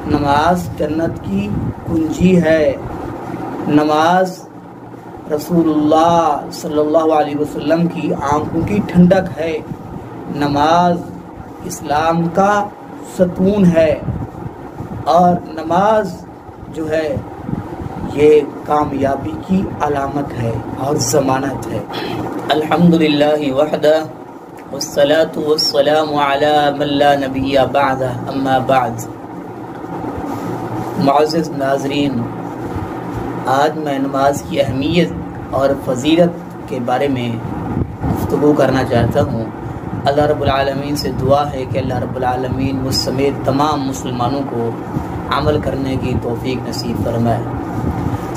نماز جنت کی کنجی ہے، نماز رسول اللہ صلی اللہ علیہ وسلم کی آنکھوں کی ٹھنڈک ہے، نماز اسلام کا ستون ہے، اور نماز جو ہے یہ کامیابی کی علامت ہے اور ضمانت ہے۔ الحمدللہ وحدہ والصلاة والسلام علی من لا نبی بعدہ، اما بعد۔ معزز ناظرین، آج میں نماز کی اہمیت اور فضیلت کے بارے میں گفتگو کرنا چاہتا ہوں۔ اللہ رب العالمین سے دعا ہے کہ اللہ رب العالمین مجھ سمیت تمام مسلمانوں کو عمل کرنے کی توفیق نصیب فرمائے۔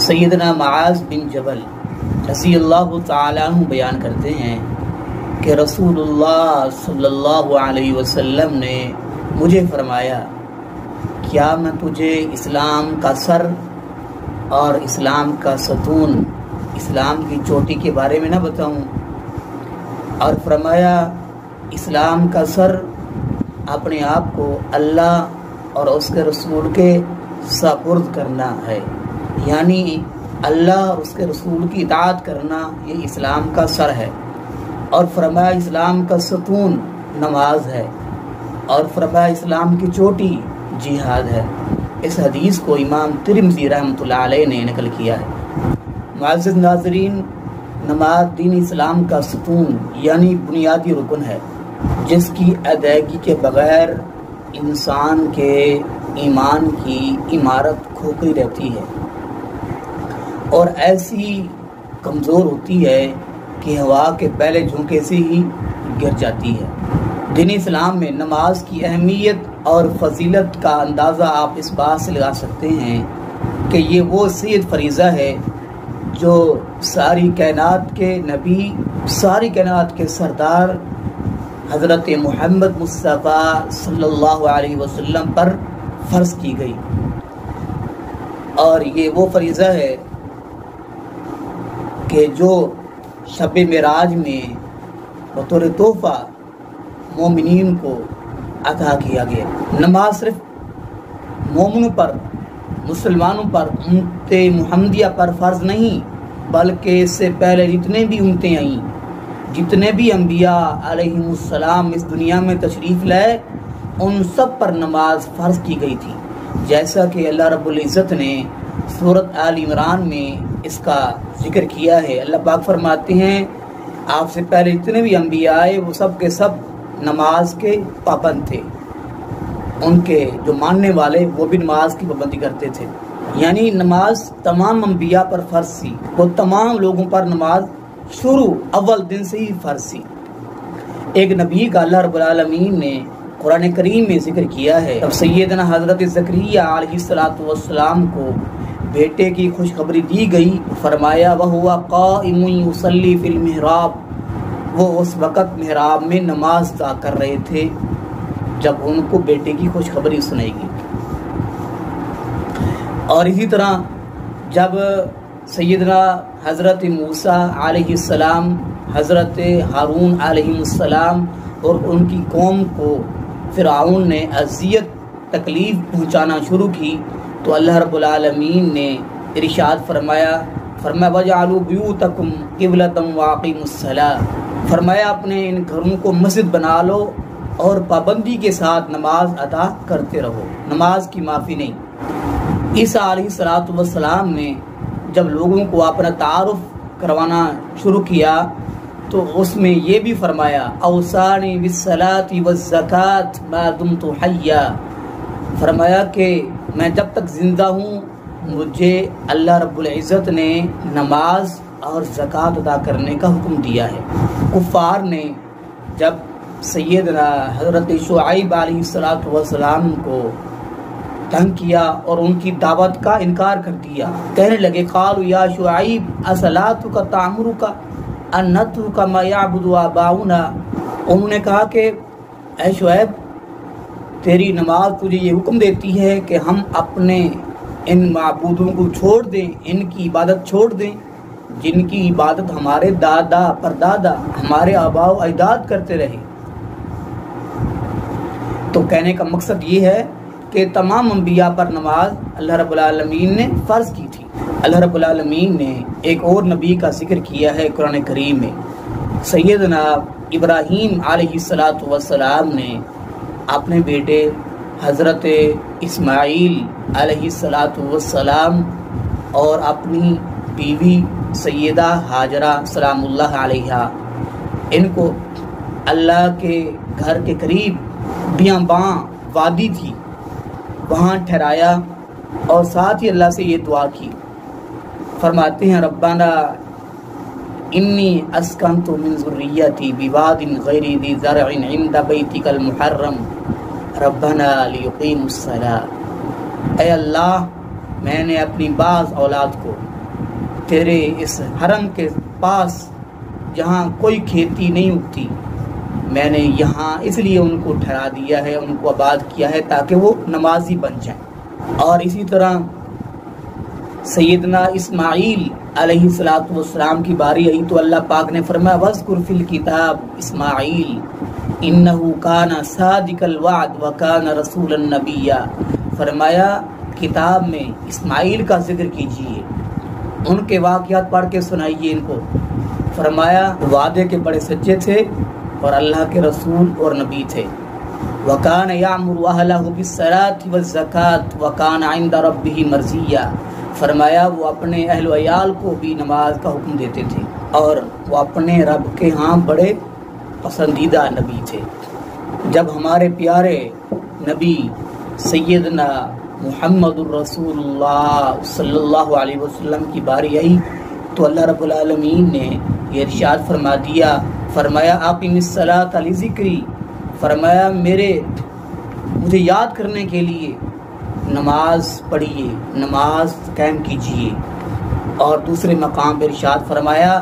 سیدنا معاذ بن جبل رضی اللہ تعالیٰ عنہ بیان کرتے ہیں کہ رسول اللہ صلی اللہ علیہ وسلم نے مجھے فرمایا، کیا میں تجھے اسلام کا سر اور اسلام کا ستون، اسلام کی چوٹی کے بارے میں نہ بتاؤں؟ اور فرمایا، اسلام کا سر اپنے آپ کو اللہ اور اس کے رسول کے سپرد کرنا ہے، یعنی اللہ اور اس کے رسول کی اطاعت کرنا، یہ اسلام کا سر ہے۔ اور فرمایا اسلام کا ستون نماز ہے، اور فرمایا اسلام کی چوٹی جہاد ہے۔ اس حدیث کو امام ترمذی رحمۃ اللہ علیہ نے نقل کیا ہے۔ معزز ناظرین، نماز دین اسلام کا ستون یعنی بنیادی رکن ہے، جس کی ادائیگی کے بغیر انسان کے ایمان کی عمارت کھوکھلی رہتی ہے اور ایسی کمزور ہوتی ہے کہ ہوا کے پہلے جھونکے سے ہی گر جاتی ہے۔ دین اسلام میں نماز کی اہمیت اور فضیلت کا اندازہ آپ اس بات سے لگا سکتے ہیں کہ یہ وہ سید فریضہ ہے جو ساری کائنات کے نبی، ساری کائنات کے سردار حضرت محمد مصطفیٰ صلی اللہ علیہ وسلم پر فرض کی گئی، اور یہ وہ فریضہ ہے کہ جو شب معراج میں بطور تحفہ مومنین کو عطا کیا گیا۔ نماز صرف مومنوں پر، مسلمانوں پر، امت محمدیہ پر فرض نہیں، بلکہ اس سے پہلے جتنے بھی امتیں آئیں، جتنے بھی انبیاء علیہم السلام اس دنیا میں تشریف لائے، ان سب پر نماز فرض کی گئی تھی، جیسا کہ اللہ رب العزت نے سورۃ آل عمران میں اس کا ذکر کیا ہے۔ اللہ پاک فرماتے ہیں، آپ سے پہلے جتنے بھی انبیاء آئے وہ سب کے سب نماز کے پابند تھے، ان کے جو ماننے والے وہ بھی نماز کی پابندی کرتے تھے، یعنی نماز تمام انبیاء پر فرض تھی، وہ تمام لوگوں پر نماز شروع اول دن سے ہی فرض تھی۔ ایک نبی کا اللہ رب العالمین نے قرآن کریم میں ذکر کیا ہے، تب سیدنا حضرت زکریا علیہ السلام کو بیٹے کی خوشخبری دی گئی، فرمایا وَهُوَ قَائِمٌ يُصَلِّي فِي الْمِحْرَابِ، وہ اس وقت محراب میں نماز ادا کر رہے تھے جب ان کو بیٹے کی خوشخبری سنائی گئی۔ اور اسی طرح جب سیدنا حضرت موسیٰ علیہ السلام، حضرت ہارون علیہ السلام اور ان کی قوم کو فرعون نے اذیت تکلیف پہنچانا شروع کی، تو اللہ رب العالمین نے ارشاد فرمایا وَجَعَلُوا بُيُوتَكُمْ قِبْلَةً وَأَقِيمُوا الصَّلَاةَ، فرمایا اپنے ان گھروں کو مسجد بنا لو اور پابندی کے ساتھ نماز ادا کرتے رہو، نماز کی معافی نہیں۔ عیسیٰ علیہ السلام نے جب لوگوں کو اپنا تعارف کروانا شروع کیا تو اس میں یہ بھی فرمایا اوصانی بالصلاۃ والزکاۃ ما دمت حیا، فرمایا کہ میں جب تک زندہ ہوں مجھے اللہ رب العزت نے نماز اور زکوٰۃ ادا کرنے کا حکم دیا ہے۔ کفار نے جب سیدنا حضرت شعیب علیہ السلام کو تنگ کیا اور ان کی دعوت کا انکار کر دیا، کہنے لگے قالوا یا شعیب اصلاتک تأمرک ان نترک ما یعبد آباؤنا، انہوں نے کہا کہ اے شعیب تیری نماز تجھے یہ حکم دیتی ہے کہ ہم اپنے ان معبودوں کو چھوڑ دیں، ان کی عبادت چھوڑ دیں جن کی عبادت ہمارے دادا پردادا ہمارے آباء و اجداد کرتے رہے۔ تو کہنے کا مقصد یہ ہے کہ تمام انبیاء پر نماز اللہ رب العالمین نے فرض کی تھی۔ اللہ رب العالمین نے ایک اور نبی کا ذکر کیا ہے قرآن کریم میں۔ سیدنا ابراہیم علیہ السلام نے اپنے بیٹے حضرت اسماعیل علیہ السلام اور اپنی بیوی سیدہ ہاجرہ سلام اللہ علیہا، ان کو اللہ کے گھر کے قریب بیاباں وادی تھی وہاں ٹھہرایا، اور ساتھ ہی اللہ سے یہ دعا کی۔ فرماتے ہیں ربنا انی اسکنت من ذریتی بواد غیر ذی زرع عند بیتک المحرم ربنا لیقیموا الصلاۃ، اے اللہ میں نے اپنی بعض اولاد کو تیرے اس حرم کے پاس جہاں کوئی کھیتی نہیں اگتی، میں نے یہاں اس لیے ان کو ٹھہرا دیا ہے، ان کو آباد کیا ہے تاکہ وہ نمازی بن جائیں۔ اور اسی طرح سیدنا اسماعیل علیہ السلام کی باری آئی تو اللہ پاک نے فرمایا وَاذْكُرْ فِي الْكِتَابِ اسماعیل اِنَّهُ كَانَ صَادِقَ الْوَعْدِ وَكَانَ رَسُولًا نَبِيًّا، فرمایا کتاب میں اسماعیل کا ذکر کیجیے، ان کے واقعات پڑھ کے سنائیے ان کو۔ فرمایا وعدے کے بڑے سچے تھے اور اللہ کے رسول اور نبی تھے۔ وَكَانَ يَعْمُرُ أَهْلَهُ بِالصَّلَاةِ وَالزَّكَاةِ وَكَانَ عِندَ رَبِّهِ مَرْضِيًّا، فرمایا وہ اپنے اہل و عیال کو بھی نماز کا حکم دیتے تھے اور وہ اپنے رب کے ہاں بڑے پسندیدہ نبی تھے۔ جب ہمارے پیارے نبی سیدنا محمد الرسول اللہ صلی اللہ علیہ وسلم کی باری آئی تو اللہ رب العالمین نے یہ ارشاد فرما دیا، فرمایا اقیم الصلاۃ لذکری، فرمایا مجھے یاد کرنے کے لیے نماز پڑھیے، نماز قائم کیجیے۔ اور دوسرے مقام پر ارشاد فرمایا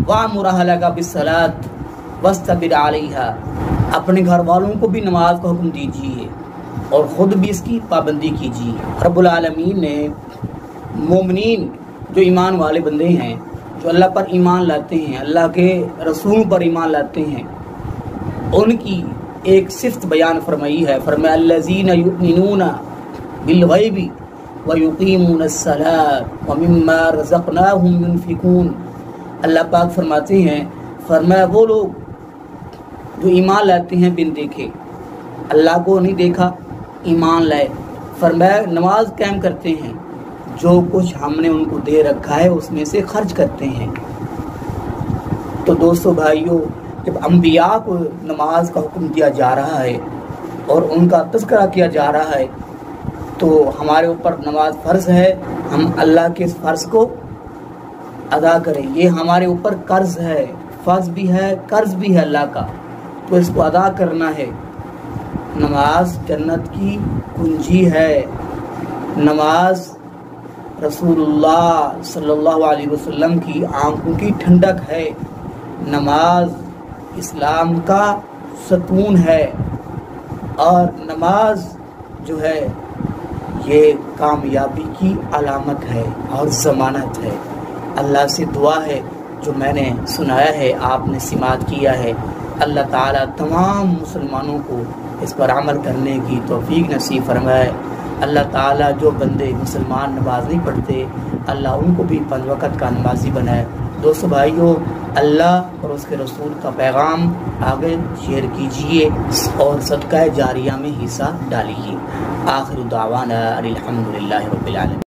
وَأْمُرْ أَهْلَكَ بِالصَّلَاةِ وَاسْتَبِرْ عَلَيْهَا، اپنے گھر والوں کو بھی نماز کا حکم دیجیے اور خود بھی اس کی پابندی کیجیے۔ رب العالمین نے مومنین جو ایمان والے بندے ہیں، جو اللہ پر ایمان لاتے ہیں، اللہ کے رسول پر ایمان لاتے ہیں، ان کی ایک صفت بیان فرمائی ہے، فرمایا الذین یؤمنون بالغیب ویقیمون الصلاۃ ومما رزقناہم ينفقون، اللہ پاک فرماتے ہیں، فرمایا وہ لوگ جو ایمان لاتے ہیں بن دیکھے، اللہ کو نہیں دیکھا ایمان لائے، فرمایا نماز قائم کرتے ہیں، جو کچھ ہم نے ان کو دے رکھا ہے اس میں سے خرچ کرتے ہیں۔ تو دوستو بھائیو، جب انبیاء کو نماز کا حکم دیا جا رہا ہے اور ان کا تذکرہ کیا جا رہا ہے تو ہمارے اوپر نماز فرض ہے، ہم اللہ کے اس فرض کو ادا کریں، یہ ہمارے اوپر قرض ہے، فرض بھی ہے قرض بھی ہے اللہ کا، تو اس کو ادا کرنا ہے۔ نماز جنت کی کنجی ہے، نماز رسول اللہ صلی اللہ علیہ وسلم کی آنکھوں کی ٹھنڈک ہے، نماز اسلام کا ستون ہے، اور نماز جو ہے یہ کامیابی کی علامت ہے اور ضمانت ہے۔ اللہ سے دعا ہے جو میں نے سنایا ہے آپ نے سماعت کیا ہے، اللہ تعالیٰ تمام مسلمانوں کو اس پر عمل کرنے کی توفیق نصیب فرمائے۔ اللہ تعالیٰ جو بندے مسلمان نماز نہیں پڑھتے اللہ ان کو بھی 5 وقت کا نمازی بنائے۔ دوستو بھائیو، اللہ اور اس کے رسول کا پیغام آگے شیئر کیجئے اور صدقہ جاریہ میں حصہ ڈالیے۔ آخر دعوانا الحمدللہ رب العالمین۔